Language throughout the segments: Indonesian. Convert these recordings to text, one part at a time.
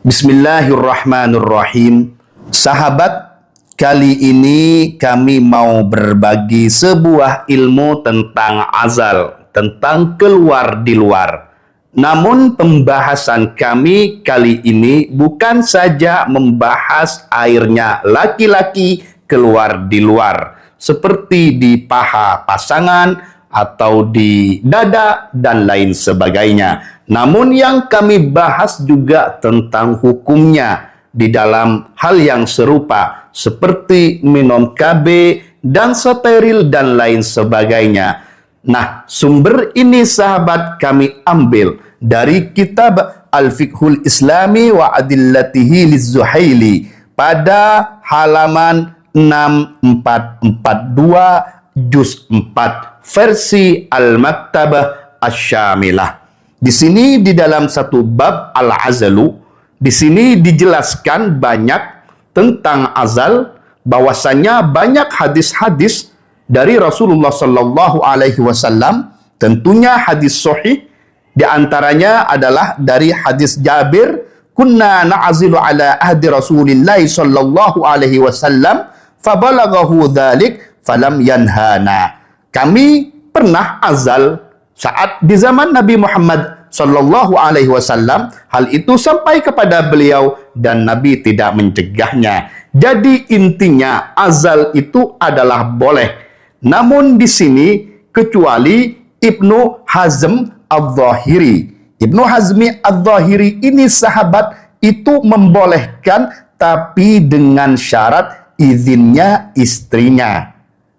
Bismillahirrahmanirrahim. Sahabat, kali ini kami mau berbagi sebuah ilmu tentang azal, tentang keluar di luar. Namun pembahasan kami kali ini bukan saja membahas airnya laki-laki keluar di luar, seperti di paha pasangan atau di dada dan lain sebagainya. Namun yang kami bahas juga tentang hukumnya di dalam hal yang serupa, seperti minum KB dan steril dan lain sebagainya. Nah, sumber ini sahabat kami ambil dari kitab Al-Fiqhul Islami wa Adillatihi Liz-Zuhaili pada halaman 6442 juz 4 versi Al-Maktabah Asy-Syamilah. Di sini di dalam satu bab Al-Azalu, di sini dijelaskan banyak tentang azal, bahwasanya banyak hadis-hadis dari Rasulullah Sallallahu Alaihi Wasallam, tentunya hadis sahih. Di antaranya adalah dari hadis Jabir, kunna na'azilu ala ahdi Rasulillah Sallallahu Alaihi Wasallam, fabalaghahu dzalik falam yanhana. Kami pernah azal saat di zaman Nabi Muhammad Sallallahu Alaihi Wasallam, hal itu sampai kepada beliau dan Nabi tidak mencegahnya. Jadi intinya azal itu adalah boleh. Namun di sini kecuali Ibnu Hazm Adz-Dzahiri. Ibnu Hazmi Adz-Dzahiri ini sahabat itu membolehkan, tapi dengan syarat izinnya istrinya.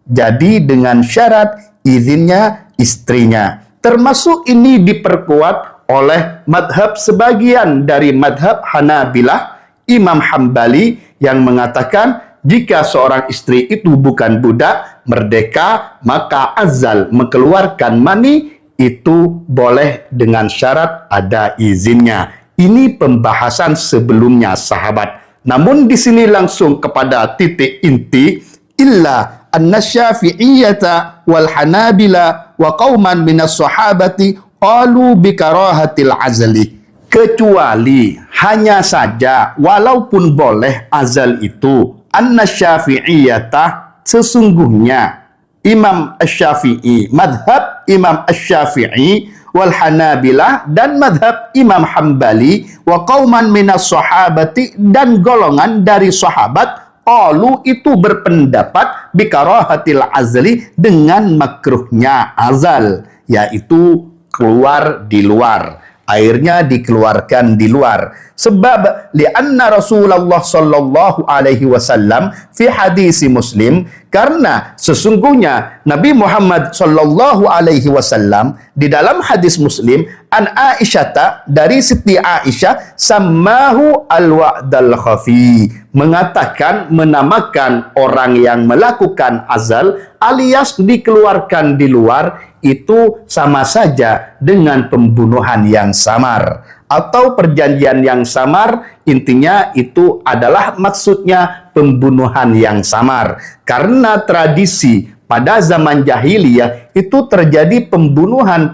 Jadi dengan syarat izinnya istrinya. Termasuk ini diperkuat oleh madhab sebagian dari madhab Hanabilah, Imam Hambali, yang mengatakan jika seorang istri itu bukan budak, merdeka, maka azal mengeluarkan mani itu boleh dengan syarat ada izinnya. Ini pembahasan sebelumnya sahabat. Namun di sini langsung kepada titik inti, illa anna syafi'iyata wal hanabila wa qauman minas sahabati qalu bi karahatil azli. Kecuali hanya saja walaupun boleh azal itu, anna syafi'iyata, sesungguhnya Imam Asy-Syafi'i, madhab Imam Asy-Syafi'i wal hanabilah dan madhab Imam Hambali wa qauman minas sahabati, dan golongan dari sahabat, qalu itu berpendapat bikarahatil azli, dengan makruhnya azal, yaitu keluar di luar, airnya dikeluarkan di luar. Sebab lianna Rasulullah Sallallahu Alaihi Wasallam fi hadis Muslim, karena sesungguhnya Nabi Muhammad Sallallahu Alaihi Wasallam di dalam hadis Muslim, an Aisyata, dari Siti Aisyah, sammahu al-wa'dal khafi, mengatakan, menamakan orang yang melakukan azal alias dikeluarkan di luar itu sama saja dengan pembunuhan yang samar atau perjanjian yang samar. Intinya itu adalah maksudnya pembunuhan yang samar, karena tradisi pada zaman jahiliyah itu terjadi pembunuhan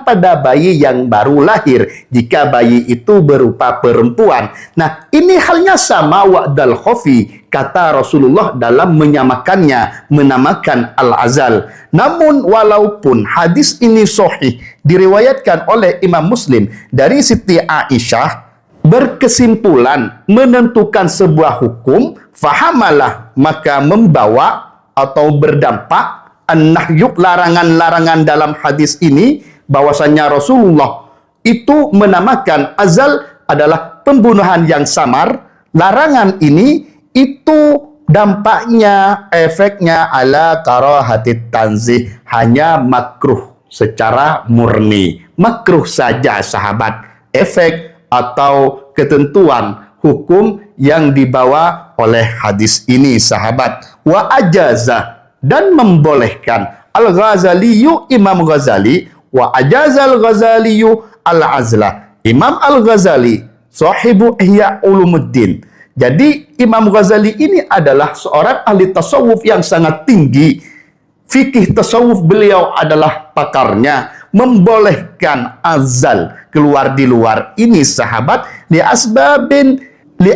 pada bayi yang baru lahir jika bayi itu berupa perempuan. Nah, ini halnya sama wa'dal khafi, kata Rasulullah dalam menyamakannya, menamakan al-azal. Namun walaupun hadis ini sahih diriwayatkan oleh Imam Muslim dari Siti Aisyah, berkesimpulan menentukan sebuah hukum, fahamalah, maka membawa atau berdampak an-nahyu, larangan-larangan dalam hadis ini, bahwasanya Rasulullah itu menamakan azal adalah pembunuhan yang samar. Larangan ini itu dampaknya, efeknya ala karahatit tanzih, hanya makruh secara murni, makruh saja sahabat. Efek atau ketentuan hukum yang dibawa oleh hadis ini sahabat. Wa ajaza, dan membolehkan, Al-Ghazaliyu, Imam Ghazali, wa ajazal Ghazaliyu al-azla, Imam Al-Ghazali sahibu Ihya Ulumuddin. Jadi Imam Ghazali ini adalah seorang ahli tasawuf yang sangat tinggi. Fikih tasawuf beliau adalah pakarnya. membolehkan azal keluar di luar ini sahabat li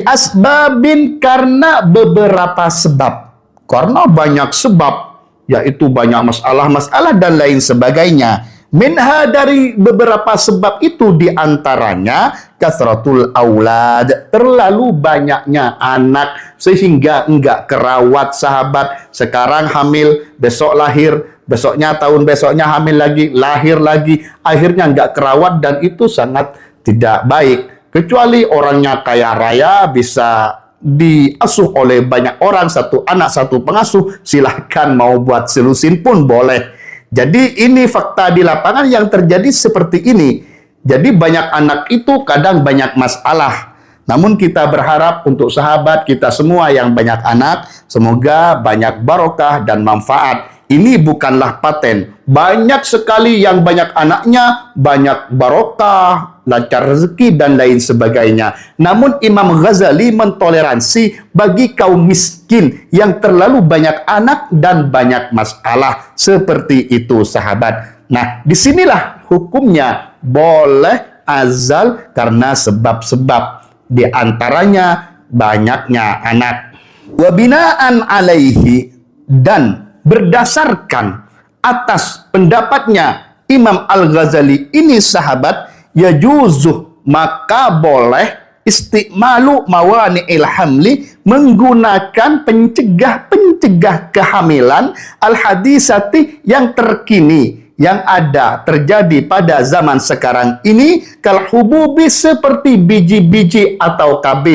asbabin karena beberapa sebab. Karena banyak sebab, yaitu banyak masalah-masalah dan lain sebagainya. Minha dari beberapa sebab itu diantaranya kasratul aulad, terlalu banyaknya anak sehingga enggak kerawat sahabat. Sekarang hamil, besok lahir, besoknya tahun besoknya hamil lagi, lahir lagi, akhirnya enggak kerawat dan itu sangat tidak baik. Kecuali orangnya kaya raya bisa diasuh oleh banyak orang, satu anak satu pengasuh, silahkan mau buat selusin pun boleh. Jadi ini fakta di lapangan yang terjadi seperti ini. Jadi banyak anak itu kadang banyak masalah. Namun kita berharap untuk sahabat kita semua yang banyak anak, semoga banyak barokah dan manfaat. Ini bukanlah paten. Banyak sekali yang banyak anaknya, banyak barokah, lancar rezeki dan lain sebagainya. Namun Imam Ghazali mentoleransi bagi kaum miskin yang terlalu banyak anak dan banyak masalah. Seperti itu sahabat. Nah, disinilah hukumnya boleh azal karena sebab-sebab. Di antaranya banyaknya anak. Wabinaan alaihi, dan berdasarkan atas pendapatnya Imam Al-Ghazali ini sahabat, yajuzuh, maka boleh istimalu mawani'il hamli, menggunakan pencegah kehamilan al-hadisati yang terkini, yang ada terjadi pada zaman sekarang ini, kal hububi seperti biji-biji atau KB,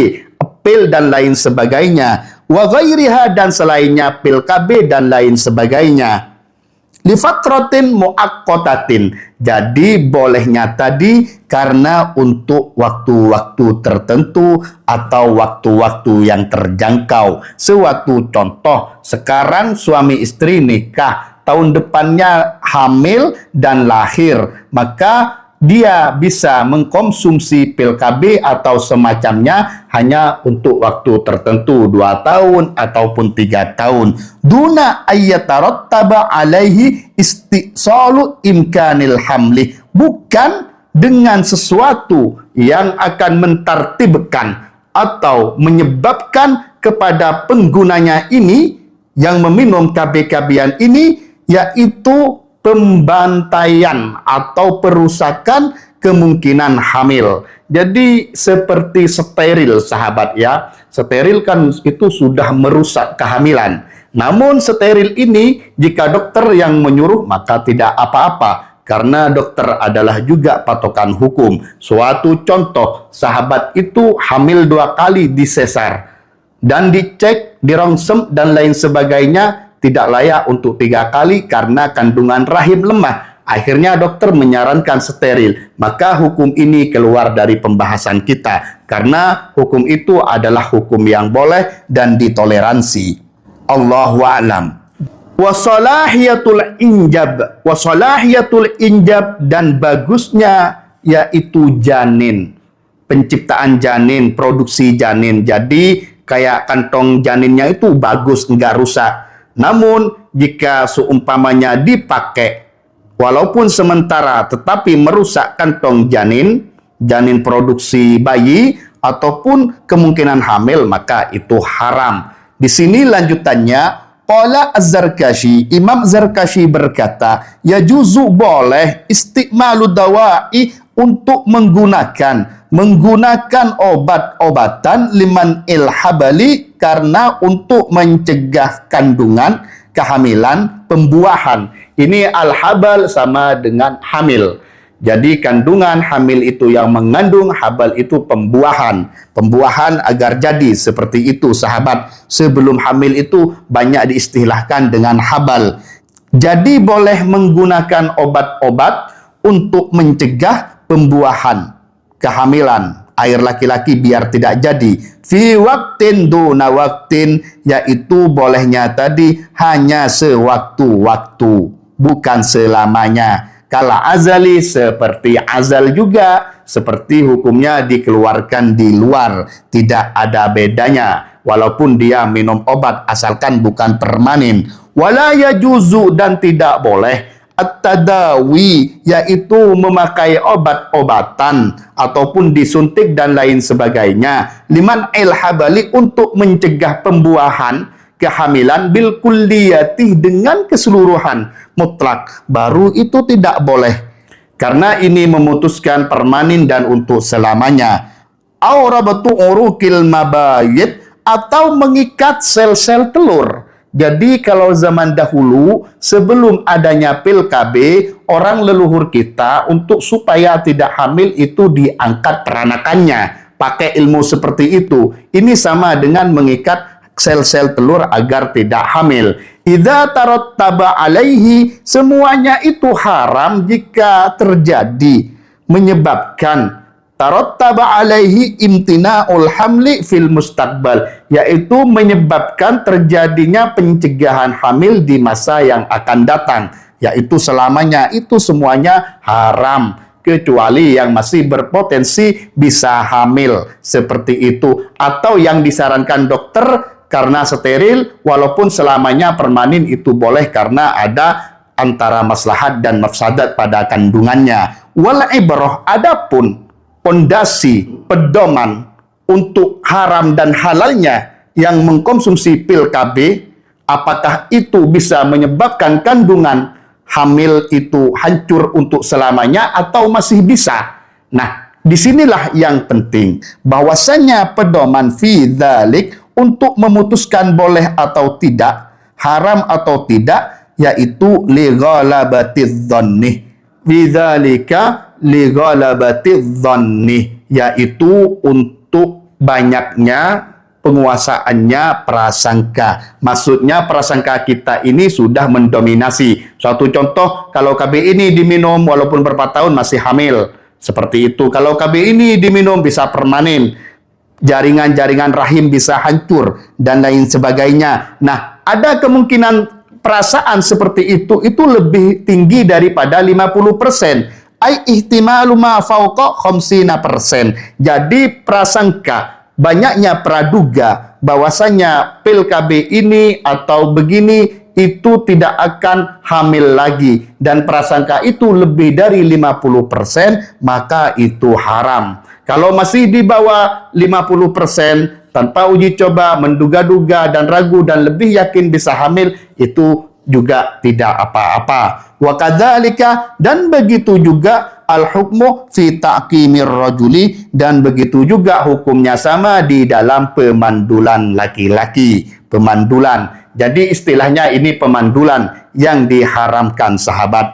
pil dan lain sebagainya, wa ghairiha dan selainnya, pil KB dan lain sebagainya. Lifatratin muaqqatatin, jadi bolehnya tadi karena untuk waktu-waktu tertentu atau waktu-waktu yang terjangkau. Suatu contoh, sekarang suami istri nikah, tahun depannya hamil dan lahir, maka dia bisa mengkonsumsi pil KB atau semacamnya hanya untuk waktu tertentu, 2 tahun ataupun 3 tahun. Duna ayyatarattaba alaihi istisalu imkanil hamli, bukan dengan sesuatu yang akan mentartibkan atau menyebabkan kepada penggunanya ini yang meminum KB-KBan ini, yaitu pembantaian atau perusakan kemungkinan hamil. Jadi seperti steril sahabat ya. Steril kan itu sudah merusak kehamilan. Namun steril ini jika dokter yang menyuruh maka tidak apa-apa. Karena dokter adalah juga patokan hukum. Suatu contoh, sahabat itu hamil 2 kali di sesar. Dan dicek, dirongsem dan lain sebagainya, tidak layak untuk 3 kali karena kandungan rahim lemah. Akhirnya dokter menyarankan steril. Maka hukum ini keluar dari pembahasan kita. Karena hukum itu adalah hukum yang boleh dan ditoleransi. Allahu a'lam. Wasalahiyatul injab, dan bagusnya yaitu janin. Penciptaan janin, produksi janin. Jadi kayak kantong janinnya itu bagus, enggak rusak. Namun jika seumpamanya dipakai walaupun sementara tetapi merusak kantong janin, janin produksi bayi ataupun kemungkinan hamil, maka itu haram. Di sini lanjutannya, qala Az-Zarkashi, Imam Zarkashi berkata, yajuzu boleh istimalu dawai, untuk menggunakan obat-obatan liman ilhabali, karena untuk mencegah kandungan, kehamilan, pembuahan. Ini al-habal sama dengan hamil. Jadi kandungan, hamil itu yang mengandung, habal itu pembuahan. Pembuahan agar jadi, seperti itu sahabat. Sebelum hamil itu banyak diistilahkan dengan habal. Jadi boleh menggunakan obat-obat untuk mencegah pembuahan, kehamilan, air laki-laki biar tidak jadi. Fi waktin duna waktin, yaitu bolehnya tadi hanya sewaktu-waktu, bukan selamanya. Kala azali, seperti azal juga, seperti hukumnya dikeluarkan di luar, tidak ada bedanya. Walaupun dia minum obat, asalkan bukan permanen. Wala yajuzu, dan tidak boleh at-tadawi, yaitu memakai obat-obatan ataupun disuntik dan lain sebagainya, liman habali, untuk mencegah pembuahan kehamilan bil kulliyati, dengan keseluruhan mutlak, baru itu tidak boleh, karena ini memutuskan permanen dan untuk selamanya. Aurabatu urukil mabayit, atau mengikat sel-sel telur. Jadi kalau zaman dahulu, sebelum adanya pil KB, orang leluhur kita untuk supaya tidak hamil itu diangkat peranakannya, pakai ilmu seperti itu. Ini sama dengan mengikat sel-sel telur agar tidak hamil. Idza tarattaba alaihi, semuanya itu haram jika terjadi, menyebabkan tarattaba alaihi imtina'ul hamli fil mustaqbal, yaitu menyebabkan terjadinya pencegahan hamil di masa yang akan datang, yaitu selamanya, itu semuanya haram kecuali yang masih berpotensi bisa hamil seperti itu, atau yang disarankan dokter karena steril, walaupun selamanya permanen itu boleh karena ada antara maslahat dan mafsadat pada kandungannya. Wal ibrah, adapun pondasi, pedoman untuk haram dan halalnya yang mengkonsumsi pil KB, apakah itu bisa menyebabkan kandungan hamil itu hancur untuk selamanya atau masih bisa? Nah, disinilah yang penting, bahwasanya pedoman fi dzalik untuk memutuskan boleh atau tidak, haram atau tidak, yaitu li ghalabatiz dhanni. Bidzalika li ghalabatiz dhanni, yaitu untuk banyaknya penguasaannya prasangka. Maksudnya prasangka kita ini sudah mendominasi. Suatu contoh, kalau KB ini diminum walaupun berapa tahun masih hamil, seperti itu. Kalau KB ini diminum bisa permanen, jaringan-jaringan rahim bisa hancur dan lain sebagainya. Nah, ada kemungkinan perasaan seperti itu lebih tinggi daripada 50%. Ai ihtimalu ma fauqa 50%. Jadi prasangka, banyaknya praduga bahwasanya pil KB ini atau begini itu tidak akan hamil lagi, dan prasangka itu lebih dari 50%, maka itu haram. Kalau masih di bawah 50%, tanpa uji coba, menduga-duga dan ragu dan lebih yakin bisa hamil, itu juga tidak apa-apa. Wa kadzalika, dan begitu juga al-hukmu fi ta'qimir rajuli, dan begitu juga hukumnya sama di dalam pemandulan laki-laki. Pemandulan. Jadi istilahnya ini pemandulan yang diharamkan, sahabat.